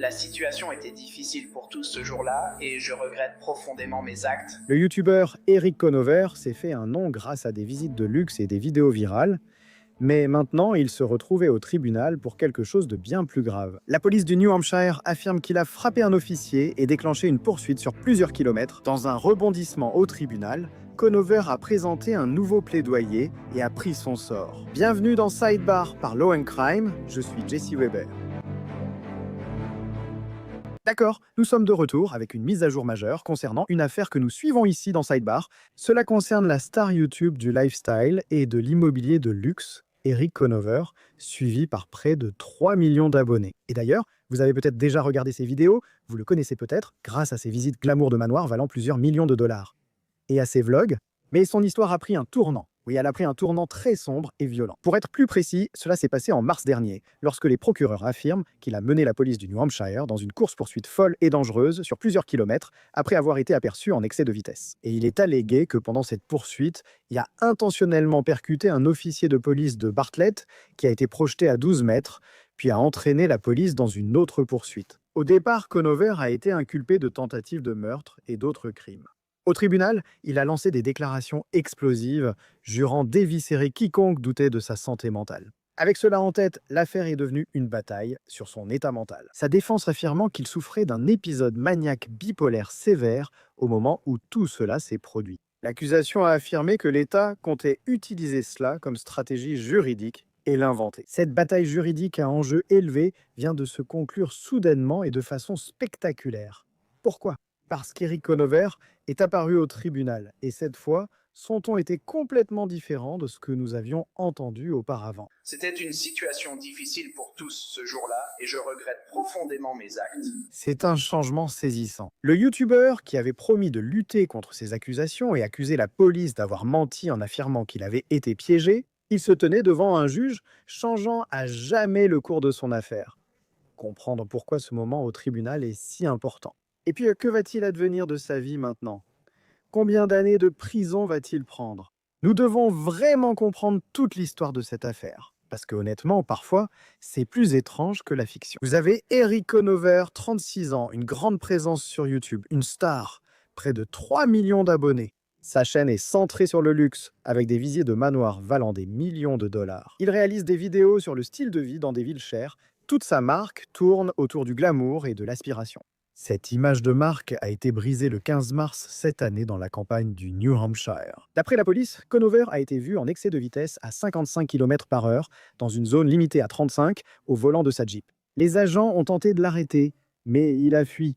La situation était difficile pour tous ce jour-là et je regrette profondément mes actes. Le youtubeur Eric Conover s'est fait un nom grâce à des visites de luxe et des vidéos virales, mais maintenant il se retrouvait au tribunal pour quelque chose de bien plus grave. La police du New Hampshire affirme qu'il a frappé un officier et déclenché une poursuite sur plusieurs kilomètres. Dans un rebondissement au tribunal, Conover a présenté un nouveau plaidoyer et a pris son sort. Bienvenue dans Sidebar par Law & Crime, je suis Jesse Weber. D'accord, nous sommes de retour avec une mise à jour majeure concernant une affaire que nous suivons ici dans Sidebar. Cela concerne la star YouTube du lifestyle et de l'immobilier de luxe, Eric Conover, suivi par près de 3 millions d'abonnés. Et d'ailleurs, vous avez peut-être déjà regardé ses vidéos, vous le connaissez peut-être grâce à ses visites glamour de manoir valant plusieurs millions de dollars. Et à ses vlogs, mais son histoire a pris un tournant. Oui, elle a pris un tournant très sombre et violent. Pour être plus précis, cela s'est passé en mars dernier, lorsque les procureurs affirment qu'il a mené la police du New Hampshire dans une course-poursuite folle et dangereuse sur plusieurs kilomètres après avoir été aperçu en excès de vitesse. Et il est allégué que pendant cette poursuite, il a intentionnellement percuté un officier de police de Bartlett qui a été projeté à 12 mètres, puis a entraîné la police dans une autre poursuite. Au départ, Conover a été inculpé de tentative de meurtre et d'autres crimes. Au tribunal, il a lancé des déclarations explosives, jurant d'éviscérer quiconque doutait de sa santé mentale. Avec cela en tête, l'affaire est devenue une bataille sur son état mental. Sa défense affirmant qu'il souffrait d'un épisode maniaque bipolaire sévère au moment où tout cela s'est produit. L'accusation a affirmé que l'État comptait utiliser cela comme stratégie juridique et l'inventer. Cette bataille juridique à enjeu élevé vient de se conclure soudainement et de façon spectaculaire. Pourquoi ? Parce qu'Eric Conover est apparu au tribunal, et cette fois, son ton était complètement différent de ce que nous avions entendu auparavant. C'était une situation difficile pour tous ce jour-là et je regrette profondément mes actes. C'est un changement saisissant. Le youtubeur, qui avait promis de lutter contre ces accusations et accusé la police d'avoir menti en affirmant qu'il avait été piégé, il se tenait devant un juge, changeant à jamais le cours de son affaire. Comprendre pourquoi ce moment au tribunal est si important. Et puis, que va-t-il advenir de sa vie maintenant ? Combien d'années de prison va-t-il prendre ? Nous devons vraiment comprendre toute l'histoire de cette affaire. Parce que honnêtement, parfois, c'est plus étrange que la fiction. Vous avez Eric Conover, 36 ans, une grande présence sur YouTube, une star, près de 3 millions d'abonnés. Sa chaîne est centrée sur le luxe, avec des visites de manoirs valant des millions de dollars. Il réalise des vidéos sur le style de vie dans des villes chères. Toute sa marque tourne autour du glamour et de l'aspiration. Cette image de marque a été brisée le 15 mars cette année dans la campagne du New Hampshire. D'après la police, Conover a été vu en excès de vitesse à 55 km/h dans une zone limitée à 35 au volant de sa Jeep. Les agents ont tenté de l'arrêter, mais il a fui,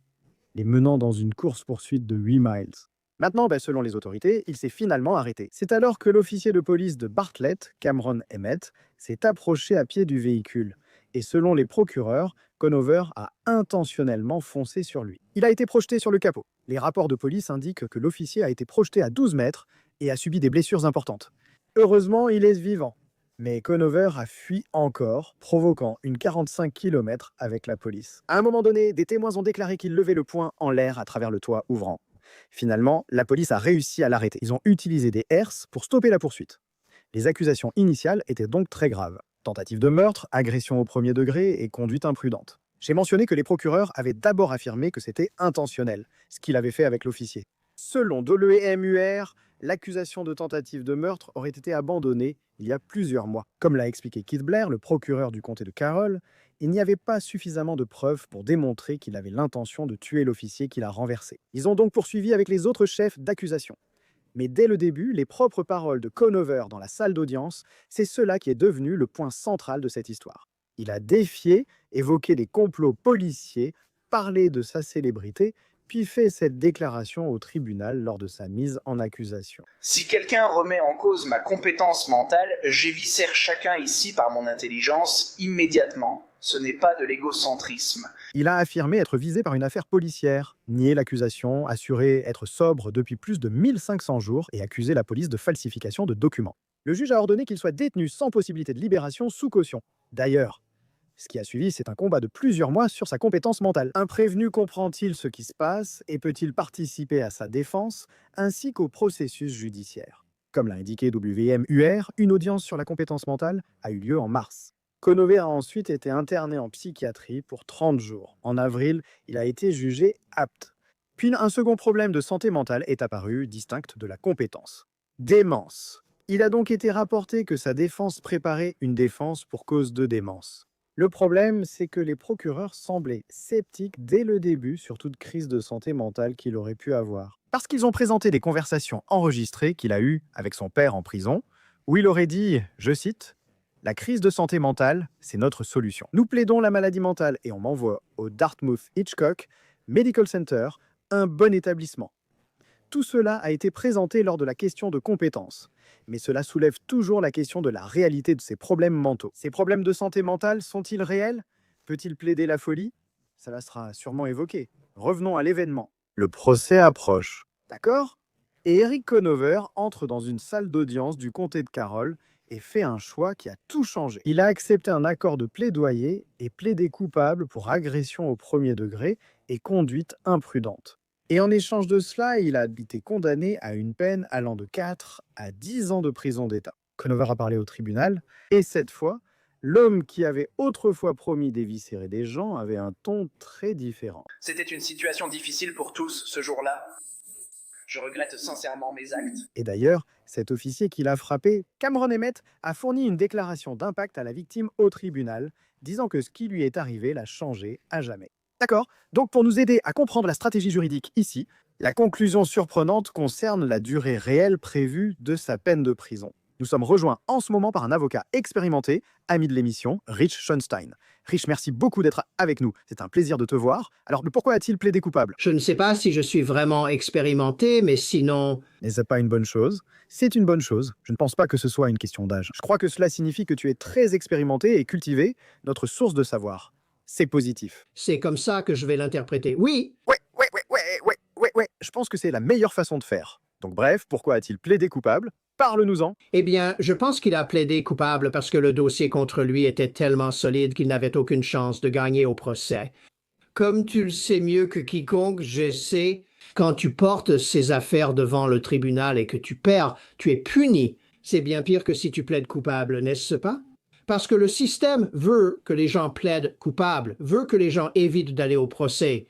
les menant dans une course-poursuite de 8 miles. Maintenant, selon les autorités, il s'est finalement arrêté. C'est alors que l'officier de police de Bartlett, Cameron Emmett, s'est approché à pied du véhicule. Et selon les procureurs, Conover a intentionnellement foncé sur lui. Il a été projeté sur le capot. Les rapports de police indiquent que l'officier a été projeté à 12 mètres et a subi des blessures importantes. Heureusement, il est vivant. Mais Conover a fui encore, provoquant une 45 km avec la police. À un moment donné, des témoins ont déclaré qu'il levait le poing en l'air à travers le toit ouvrant. Finalement, la police a réussi à l'arrêter. Ils ont utilisé des herses pour stopper la poursuite. Les accusations initiales étaient donc très graves. Tentative de meurtre, agression au premier degré et conduite imprudente. J'ai mentionné que les procureurs avaient d'abord affirmé que c'était intentionnel, ce qu'il avait fait avec l'officier. Selon l'EMUR, l'accusation de tentative de meurtre aurait été abandonnée il y a plusieurs mois. Comme l'a expliqué Keith Blair, le procureur du comté de Carroll, il n'y avait pas suffisamment de preuves pour démontrer qu'il avait l'intention de tuer l'officier qu'il a renversé. Ils ont donc poursuivi avec les autres chefs d'accusation. Mais dès le début, les propres paroles de Conover dans la salle d'audience, c'est cela qui est devenu le point central de cette histoire. Il a défié, évoqué des complots policiers, parlé de sa célébrité, puis fait cette déclaration au tribunal lors de sa mise en accusation. Si quelqu'un remet en cause ma compétence mentale, j'éviscère chacun ici par mon intelligence immédiatement. Ce n'est pas de l'égocentrisme. Il a affirmé être visé par une affaire policière, nié l'accusation, assuré être sobre depuis plus de 1500 jours et accusé la police de falsification de documents. Le juge a ordonné qu'il soit détenu sans possibilité de libération sous caution. D'ailleurs, ce qui a suivi, c'est un combat de plusieurs mois sur sa compétence mentale. Un prévenu comprend-il ce qui se passe et peut-il participer à sa défense, ainsi qu'au processus judiciaire? Comme l'a indiqué WMUR, une audience sur la compétence mentale a eu lieu en mars. Conover a ensuite été interné en psychiatrie pour 30 jours. En avril, il a été jugé apte. Puis un second problème de santé mentale est apparu, distinct de la compétence. Démence. Il a donc été rapporté que sa défense préparait une défense pour cause de démence. Le problème, c'est que les procureurs semblaient sceptiques dès le début sur toute crise de santé mentale qu'il aurait pu avoir. Parce qu'ils ont présenté des conversations enregistrées qu'il a eues avec son père en prison, où il aurait dit, je cite, « La crise de santé mentale, c'est notre solution. Nous plaidons la maladie mentale et on m'envoie au Dartmouth Hitchcock Medical Center, un bon établissement. » Tout cela a été présenté lors de la question de compétence. Mais cela soulève toujours la question de la réalité de ces problèmes mentaux. Ces problèmes de santé mentale sont-ils réels? Peut-il plaider la folie? Cela sera sûrement évoqué. Revenons à l'événement. Le procès approche. D'accord? Et Eric Conover entre dans une salle d'audience du comté de Carroll et fait un choix qui a tout changé. Il a accepté un accord de plaidoyer et plaidé coupable pour agression au premier degré et conduite imprudente. Et en échange de cela, il a été condamné à une peine allant de 4 à 10 ans de prison d'État. Conover a parlé au tribunal, et cette fois, l'homme qui avait autrefois promis d'éviscérer des gens avait un ton très différent. C'était une situation difficile pour tous ce jour-là. Je regrette sincèrement mes actes. Et d'ailleurs, cet officier qui l'a frappé, Cameron Emmett, a fourni une déclaration d'impact à la victime au tribunal, disant que ce qui lui est arrivé l'a changé à jamais. D'accord? Donc pour nous aider à comprendre la stratégie juridique ici, la conclusion surprenante concerne la durée réelle prévue de sa peine de prison. Nous sommes rejoints en ce moment par un avocat expérimenté, ami de l'émission, Rich Schoenstein. Rich, merci beaucoup d'être avec nous. C'est un plaisir de te voir. Alors, pourquoi a-t-il plaidé coupable? Je ne sais pas si je suis vraiment expérimenté, mais sinon... N'est-ce pas une bonne chose? C'est une bonne chose. Je ne pense pas que ce soit une question d'âge. Je crois que cela signifie que tu es très expérimenté et cultivé, notre source de savoir. C'est positif. C'est comme ça que je vais l'interpréter. Oui, Ouais. Je pense que c'est la meilleure façon de faire. Donc bref, pourquoi a-t-il plaidé coupable? Parle-nous-en. eh bien, je pense qu'il a plaidé coupable parce que le dossier contre lui était tellement solide qu'il n'avait aucune chance de gagner au procès. Comme tu le sais mieux que quiconque, je sais, quand tu portes ces affaires devant le tribunal et que tu perds, tu es puni. C'est bien pire que si tu plaides coupable, n'est-ce pas? Parce que le système veut que les gens plaident coupables, veut que les gens évitent d'aller au procès.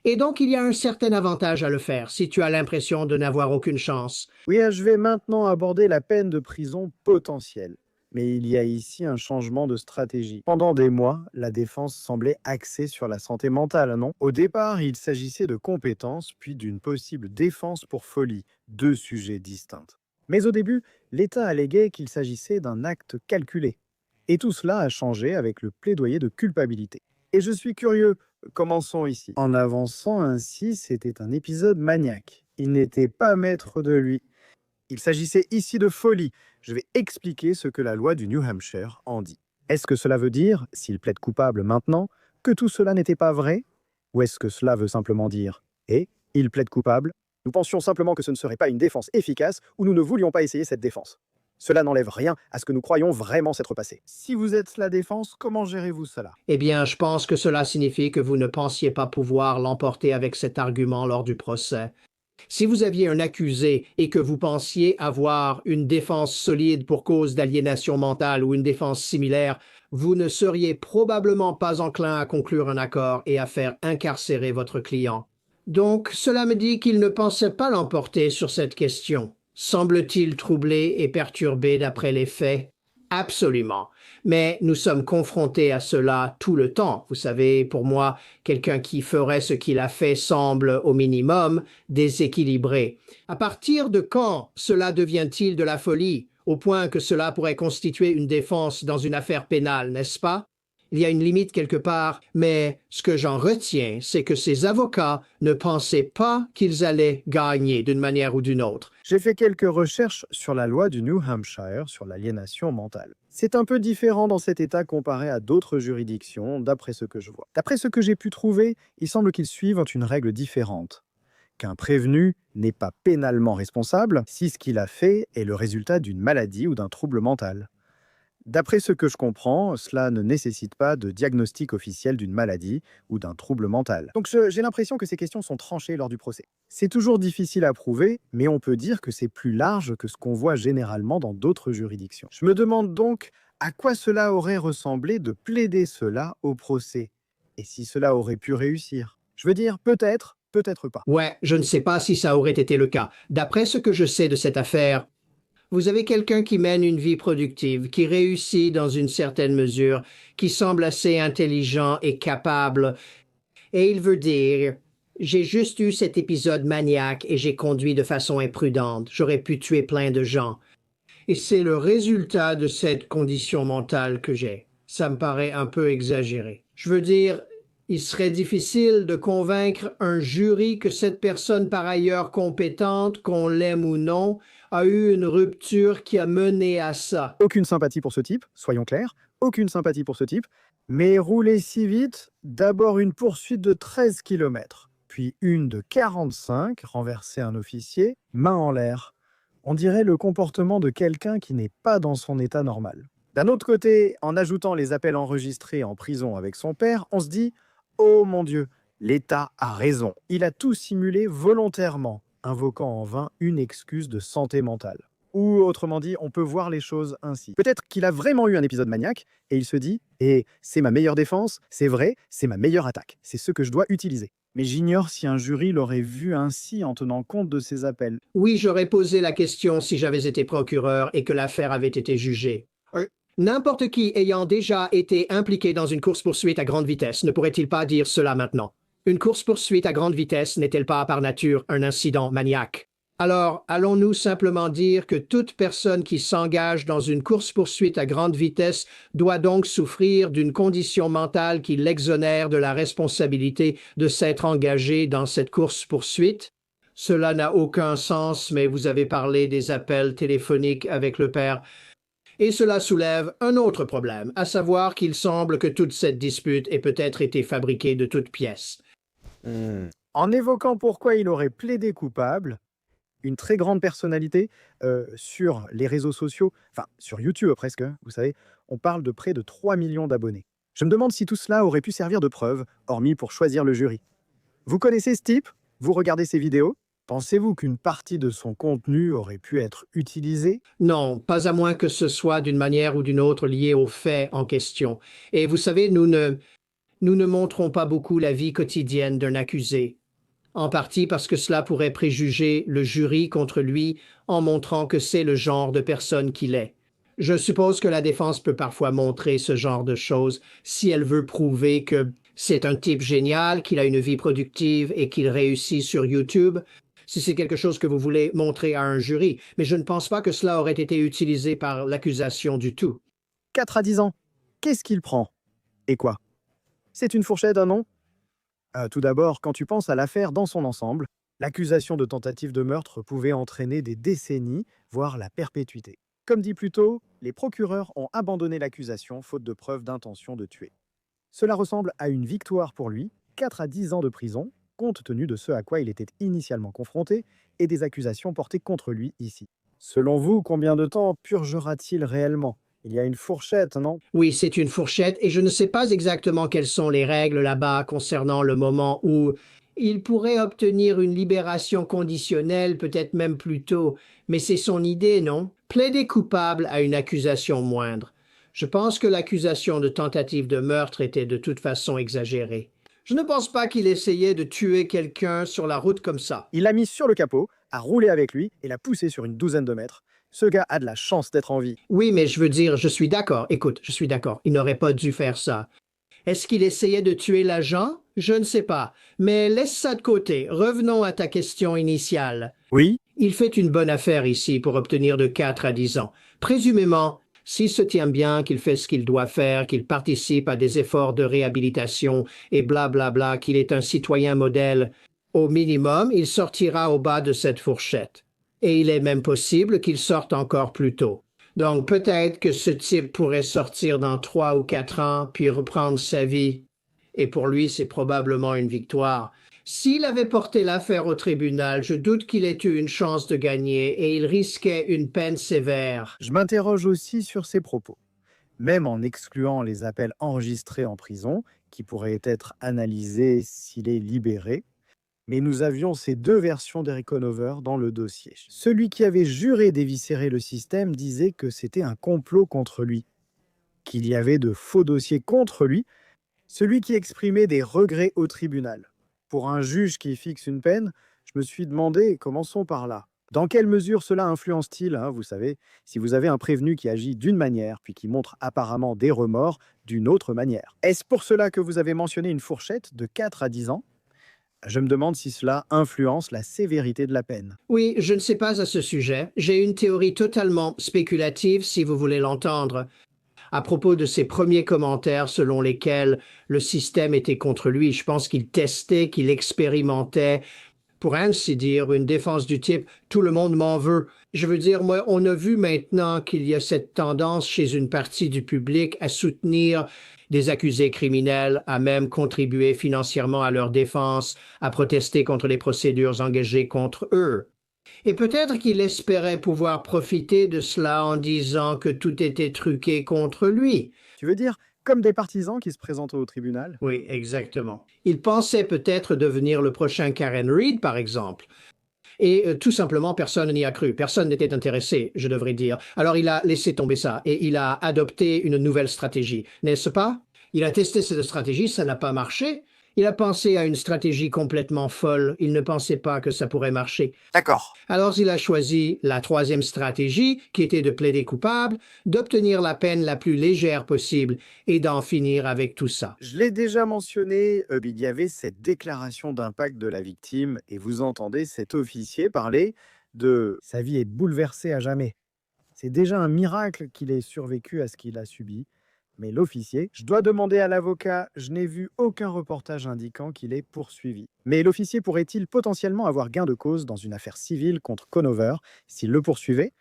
Et donc, il y a un certain avantage à le faire si tu as l'impression de n'avoir aucune chance. Oui, je vais maintenant aborder la peine de prison potentielle. Mais il y a ici un changement de stratégie. Pendant des mois, la défense semblait axée sur la santé mentale, non? Au départ, il s'agissait de compétences, puis d'une possible défense pour folie, deux sujets distincts. Mais au début, l'État alléguait qu'il s'agissait d'un acte calculé. Et tout cela a changé avec le plaidoyer de culpabilité. Et je suis curieux, commençons ici. En avançant ainsi, c'était un épisode maniaque. Il n'était pas maître de lui. Il s'agissait ici de folie. Je vais expliquer ce que la loi du New Hampshire en dit. Est-ce que cela veut dire, s'il plaide coupable maintenant, que tout cela n'était pas vrai? Ou est-ce que cela veut simplement dire « Et il plaide coupable ». Nous pensions simplement que ce ne serait pas une défense efficace ou nous ne voulions pas essayer cette défense. Cela n'enlève rien à ce que nous croyons vraiment s'être passé. Si vous êtes la défense, comment gérez-vous cela? Eh bien, je pense que cela signifie que vous ne pensiez pas pouvoir l'emporter avec cet argument lors du procès. Si vous aviez un accusé et que vous pensiez avoir une défense solide pour cause d'aliénation mentale ou une défense similaire, vous ne seriez probablement pas enclin à conclure un accord et à faire incarcérer votre client. Donc, cela me dit qu'il ne pensait pas l'emporter sur cette question. Semble-t-il troublé et perturbé d'après les faits? Absolument. Mais nous sommes confrontés à cela tout le temps. Vous savez, pour moi, quelqu'un qui ferait ce qu'il a fait semble, au minimum, déséquilibré. À partir de quand cela devient-il de la folie, au point que cela pourrait constituer une défense dans une affaire pénale, n'est-ce pas? Il y a une limite quelque part, mais ce que j'en retiens, c'est que ces avocats ne pensaient pas qu'ils allaient gagner d'une manière ou d'une autre. J'ai fait quelques recherches sur la loi du New Hampshire sur l'aliénation mentale. C'est un peu différent dans cet État comparé à d'autres juridictions, d'après ce que je vois. D'après ce que j'ai pu trouver, il semble qu'ils suivent une règle différente. Qu'un prévenu n'est pas pénalement responsable si ce qu'il a fait est le résultat d'une maladie ou d'un trouble mental. D'après ce que je comprends, cela ne nécessite pas de diagnostic officiel d'une maladie ou d'un trouble mental. Donc j'ai l'impression que ces questions sont tranchées lors du procès. C'est toujours difficile à prouver, mais on peut dire que c'est plus large que ce qu'on voit généralement dans d'autres juridictions. Je me demande donc À quoi cela aurait ressemblé de plaider cela au procès? Et si cela aurait pu réussir? Je veux dire, peut-être, peut-être pas. Ouais, je ne sais pas si ça aurait été le cas. D'après ce que je sais de cette affaire, vous avez quelqu'un qui mène une vie productive, qui réussit dans une certaine mesure, qui semble assez intelligent et capable, et il veut dire, j'ai juste eu cet épisode maniaque et j'ai conduit de façon imprudente, j'aurais pu tuer plein de gens. Et c'est le résultat de cette condition mentale que j'ai. Ça me paraît un peu exagéré. Je veux dire, il serait difficile de convaincre un jury que cette personne par ailleurs compétente, qu'on l'aime ou non, a eu une rupture qui a mené à ça. Aucune sympathie pour ce type, soyons clairs, aucune sympathie pour ce type, mais rouler si vite, d'abord une poursuite de 13 km, puis une de 45, renverser un officier, main en l'air. On dirait le comportement de quelqu'un qui n'est pas dans son état normal. D'un autre côté, en ajoutant les appels enregistrés en prison avec son père, on se dit « Oh mon Dieu, l'État a raison, il a tout simulé volontairement », invoquant en vain une excuse de santé mentale. Ou autrement dit, on peut voir les choses ainsi. Peut-être qu'il a vraiment eu un épisode maniaque et il se dit « Et c'est ma meilleure défense, c'est vrai, c'est ma meilleure attaque, c'est ce que je dois utiliser ». Mais j'ignore si un jury l'aurait vu ainsi en tenant compte de ces appels. Oui, j'aurais posé la question si j'avais été procureur et que l'affaire avait été jugée. N'importe qui ayant déjà été impliqué dans une course-poursuite à grande vitesse ne pourrait-il pas dire cela maintenant? Une course-poursuite à grande vitesse n'est-elle pas par nature un incident maniaque? Alors, allons-nous simplement dire que toute personne qui s'engage dans une course-poursuite à grande vitesse doit donc souffrir d'une condition mentale qui l'exonère de la responsabilité de s'être engagé dans cette course-poursuite? Cela n'a aucun sens, mais vous avez parlé des appels téléphoniques avec le père. Et cela soulève un autre problème, à savoir qu'il semble que toute cette dispute ait peut-être été fabriquée de toutes pièces. En évoquant pourquoi il aurait plaidé coupable, une très grande personnalité sur les réseaux sociaux, enfin sur YouTube presque, vous savez, on parle de près de 3 millions d'abonnés. Je me demande si tout cela aurait pu servir de preuve, hormis pour choisir le jury. Vous connaissez ce type? Vous regardez ses vidéos? Pensez-vous qu'une partie de son contenu aurait pu être utilisée? Non, pas à moins que ce soit d'une manière ou d'une autre lié aux faits en question. Et vous savez, nous ne montrons pas beaucoup la vie quotidienne d'un accusé, en partie parce que cela pourrait préjuger le jury contre lui en montrant que c'est le genre de personne qu'il est. Je suppose que la défense peut parfois montrer ce genre de choses si elle veut prouver que c'est un type génial, qu'il a une vie productive et qu'il réussit sur YouTube, si c'est quelque chose que vous voulez montrer à un jury. Mais je ne pense pas que cela aurait été utilisé par l'accusation du tout. 4 à 10 ans. Qu'est-ce qu'il prend? Et quoi? C'est une fourchette, un nom? Tout d'abord, quand tu penses à l'affaire dans son ensemble, l'accusation de tentative de meurtre pouvait entraîner des décennies, voire la perpétuité. Comme dit plus tôt, les procureurs ont abandonné l'accusation faute de preuves d'intention de tuer. Cela ressemble à une victoire pour lui, 4 à 10 ans de prison, compte tenu de ce à quoi il était initialement confronté et des accusations portées contre lui ici. Selon vous, combien de temps purgera-t-il réellement? Il y a une fourchette, non? Oui, c'est une fourchette et je ne sais pas exactement quelles sont les règles là-bas concernant le moment où il pourrait obtenir une libération conditionnelle, peut-être même plus tôt, mais c'est son idée, non? Plaider coupable à une accusation moindre. Je pense que l'accusation de tentative de meurtre était de toute façon exagérée. Je ne pense pas qu'il essayait de tuer quelqu'un sur la route comme ça. Il l'a mis sur le capot, a roulé avec lui et l'a poussé sur une douzaine de mètres. Ce gars a de la chance d'être en vie. Oui, mais je veux dire, je suis d'accord. Écoute, je suis d'accord. Il n'aurait pas dû faire ça. Est-ce qu'il essayait de tuer l'agent? Je ne sais pas. Mais laisse ça de côté. Revenons à ta question initiale. Oui? Il fait une bonne affaire ici pour obtenir de 4 à 10 ans. Présumément, s'il se tient bien, qu'il fait ce qu'il doit faire, qu'il participe à des efforts de réhabilitation et blablabla, qu'il est un citoyen modèle, au minimum, il sortira au bas de cette fourchette. Et il est même possible qu'il sorte encore plus tôt. Donc peut-être que ce type pourrait sortir dans 3 ou 4 ans, puis reprendre sa vie. Et pour lui, c'est probablement une victoire. S'il avait porté l'affaire au tribunal, je doute qu'il ait eu une chance de gagner et il risquait une peine sévère. Je m'interroge aussi sur ses propos. Même en excluant les appels enregistrés en prison, qui pourraient être analysés s'il est libéré, mais nous avions ces deux versions d'Eric Conover dans le dossier. Celui qui avait juré d'éviscérer le système disait que c'était un complot contre lui. qu'il y avait de faux dossiers contre lui, celui qui exprimait des regrets au tribunal. Pour un juge qui fixe une peine, je me suis demandé, commençons par là. Dans quelle mesure cela influence-t-il, vous savez, si vous avez un prévenu qui agit d'une manière, puis qui montre apparemment des remords d'une autre manière? Est-ce pour cela que vous avez mentionné une fourchette de 4 à 10 ans? Je me demande si cela influence la sévérité de la peine. Oui, je ne sais pas à ce sujet. J'ai une théorie totalement spéculative, si vous voulez l'entendre, à propos de ses premiers commentaires selon lesquels le système était contre lui. Je pense qu'il testait, qu'il expérimentait, pour ainsi dire, une défense du type «tout le monde m'en veut». Je veux dire, moi, on a vu maintenant qu'il y a cette tendance chez une partie du public à soutenir des accusés criminels, à même contribuer financièrement à leur défense, à protester contre les procédures engagées contre eux. Et peut-être qu'il espérait pouvoir profiter de cela en disant que tout était truqué contre lui. Tu veux dire comme des partisans qui se présentent au tribunal? Oui, exactement. Il pensait peut-être devenir le prochain Karen Reed, par exemple. Et tout simplement, personne n'y a cru. Personne n'était intéressé, je devrais dire. Alors il a laissé tomber ça et il a adopté une nouvelle stratégie, n'est-ce pas? Il a testé cette stratégie, ça n'a pas marché. Il a pensé à une stratégie complètement folle. Il ne pensait pas que ça pourrait marcher. D'accord. Alors il a choisi la troisième stratégie, qui était de plaider coupable, d'obtenir la peine la plus légère possible et d'en finir avec tout ça. Je l'ai déjà mentionné, il y avait cette déclaration d'impact de la victime et vous entendez cet officier parler de sa vie est bouleversée à jamais. C'est déjà un miracle qu'il ait survécu à ce qu'il a subi. Mais l'officier, je dois demander à l'avocat, je n'ai vu aucun reportage indiquant qu'il est poursuivi. Mais l'officier pourrait-il potentiellement avoir gain de cause dans une affaire civile contre Conover s'il le poursuivait?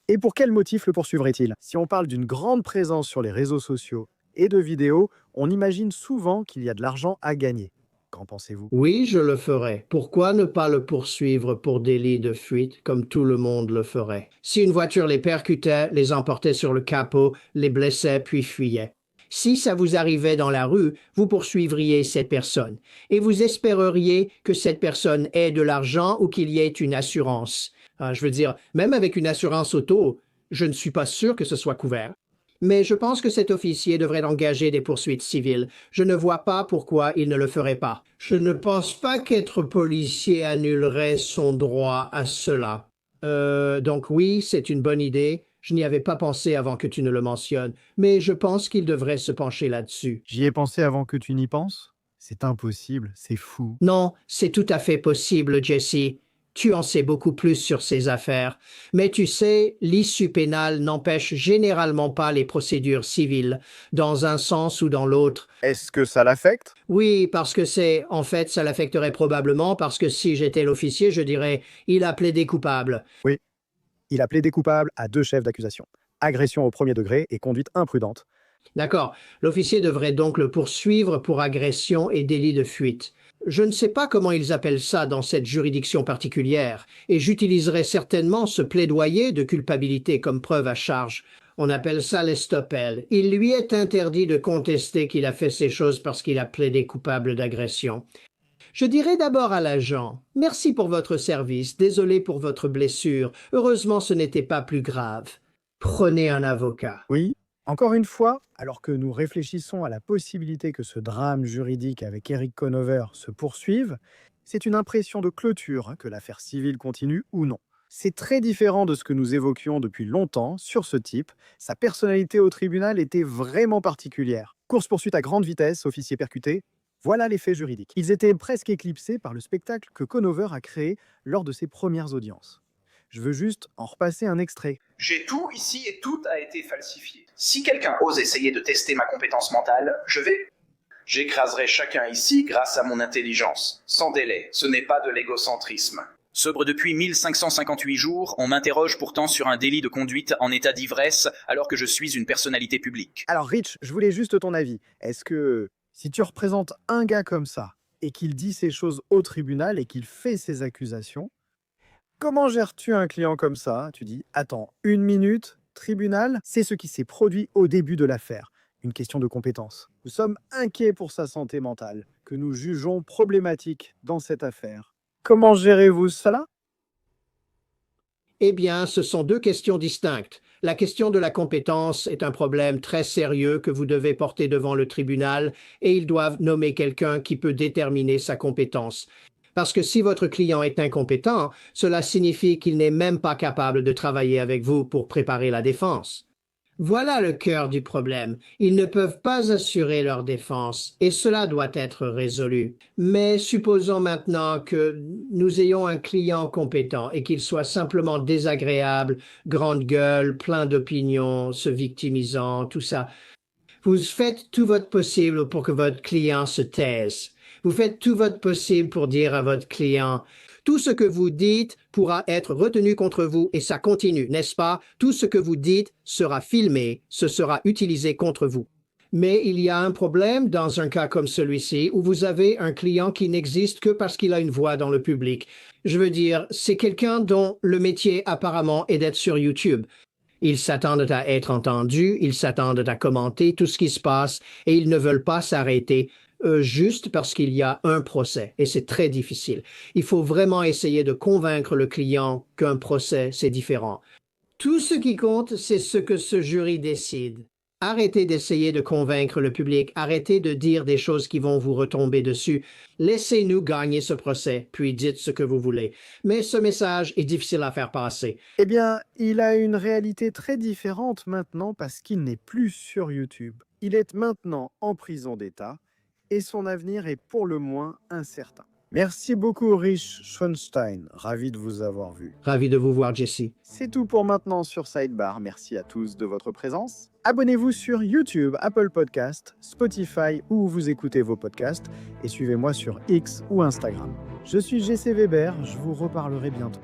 Et pour quel motif le poursuivrait-il? Si on parle d'une grande présence sur les réseaux sociaux et de vidéos, on imagine souvent qu'il y a de l'argent à gagner. Qu'en pensez-vous? Oui, je le ferai. Pourquoi ne pas le poursuivre pour délit de fuite, comme tout le monde le ferait? Si une voiture les percutait, les emportait sur le capot, les blessait, puis fuyait. Si ça vous arrivait dans la rue, vous poursuivriez cette personne et vous espéreriez que cette personne ait de l'argent ou qu'il y ait une assurance. Je veux dire, même avec une assurance auto, je ne suis pas sûr que ce soit couvert. Mais je pense que cet officier devrait engager des poursuites civiles. Je ne vois pas pourquoi il ne le ferait pas. Je ne pense pas qu'être policier annulerait son droit à cela. Donc oui, c'est une bonne idée. Je n'y avais pas pensé avant que tu ne le mentionnes, mais je pense qu'il devrait se pencher là-dessus. J'y ai pensé avant que tu n'y penses? C'est impossible, c'est fou. Non, c'est tout à fait possible, Jesse. Tu en sais beaucoup plus sur ces affaires. Mais tu sais, l'issue pénale n'empêche généralement pas les procédures civiles, dans un sens ou dans l'autre. Est-ce que ça l'affecte? Oui, parce que en fait, ça l'affecterait probablement, parce que si j'étais l'officier, je dirais, il a plaidé coupable. Oui. Il a plaidé coupable à 2 chefs d'accusation. Agression au premier degré et conduite imprudente. D'accord. L'officier devrait donc le poursuivre pour agression et délit de fuite. Je ne sais pas comment ils appellent ça dans cette juridiction particulière, et j'utiliserai certainement ce plaidoyer de culpabilité comme preuve à charge. On appelle ça l'estoppel. Il lui est interdit de contester qu'il a fait ces choses parce qu'il a plaidé coupable d'agression. Je dirai d'abord à l'agent, « Merci pour votre service, désolé pour votre blessure, heureusement ce n'était pas plus grave. Prenez un avocat. » Oui, encore une fois, alors que nous réfléchissons à la possibilité que ce drame juridique avec Eric Conover se poursuive, c'est une impression de clôture, que l'affaire civile continue ou non. C'est très différent de ce que nous évoquions depuis longtemps sur ce type. Sa personnalité au tribunal était vraiment particulière. Course-poursuite à grande vitesse, officier percuté, voilà les faits juridiques. Ils étaient presque éclipsés par le spectacle que Conover a créé lors de ses premières audiences. Je veux juste en repasser un extrait. J'ai tout ici et tout a été falsifié. Si quelqu'un ose essayer de tester ma compétence mentale, je vais. J'écraserai chacun ici grâce à mon intelligence. Sans délai, ce n'est pas de l'égocentrisme. Sobre depuis 1558 jours, on m'interroge pourtant sur un délit de conduite en état d'ivresse alors que je suis une personnalité publique. Alors Rich, je voulais juste ton avis. Est-ce que si tu représentes un gars comme ça et qu'il dit ces choses au tribunal et qu'il fait ces accusations, comment gères-tu un client comme ça? Tu dis, attends, 1 minute, tribunal, c'est ce qui s'est produit au début de l'affaire. Une question de compétence. Nous sommes inquiets pour sa santé mentale, que nous jugeons problématique dans cette affaire. Comment gérez-vous cela? Eh bien, ce sont deux questions distinctes. La question de la compétence est un problème très sérieux que vous devez porter devant le tribunal et ils doivent nommer quelqu'un qui peut déterminer sa compétence. Parce que si votre client est incompétent, cela signifie qu'il n'est même pas capable de travailler avec vous pour préparer la défense. Voilà le cœur du problème. Ils ne peuvent pas assurer leur défense et cela doit être résolu. Mais supposons maintenant que nous ayons un client compétent et qu'il soit simplement désagréable, grande gueule, plein d'opinions, se victimisant, tout ça. Vous faites tout votre possible pour que votre client se taise. Vous faites tout votre possible pour dire à votre client tout ce que vous dites pourra être retenu contre vous et ça continue, n'est-ce pas? Tout ce que vous dites sera filmé, ce sera utilisé contre vous. Mais il y a un problème dans un cas comme celui-ci où vous avez un client qui n'existe que parce qu'il a une voix dans le public. Je veux dire, c'est quelqu'un dont le métier apparemment est d'être sur YouTube. Ils s'attendent à être entendus, ils s'attendent à commenter tout ce qui se passe et ils ne veulent pas s'arrêter. Juste parce qu'il y a un procès, et c'est très difficile. Il faut vraiment essayer de convaincre le client qu'un procès, c'est différent. Tout ce qui compte, c'est ce que ce jury décide. Arrêtez d'essayer de convaincre le public, arrêtez de dire des choses qui vont vous retomber dessus. Laissez-nous gagner ce procès, puis dites ce que vous voulez. Mais ce message est difficile à faire passer. Eh bien, il a une réalité très différente maintenant parce qu'il n'est plus sur YouTube. Il est maintenant en prison d'État. Et son avenir est pour le moins incertain. Merci beaucoup, Rich Schonstein. Ravi de vous avoir vu. Ravi de vous voir, Jesse. C'est tout pour maintenant sur Sidebar. Merci à tous de votre présence. Abonnez-vous sur YouTube, Apple Podcasts, Spotify ou où vous écoutez vos podcasts et suivez-moi sur X ou Instagram. Je suis Jesse Weber, je vous reparlerai bientôt.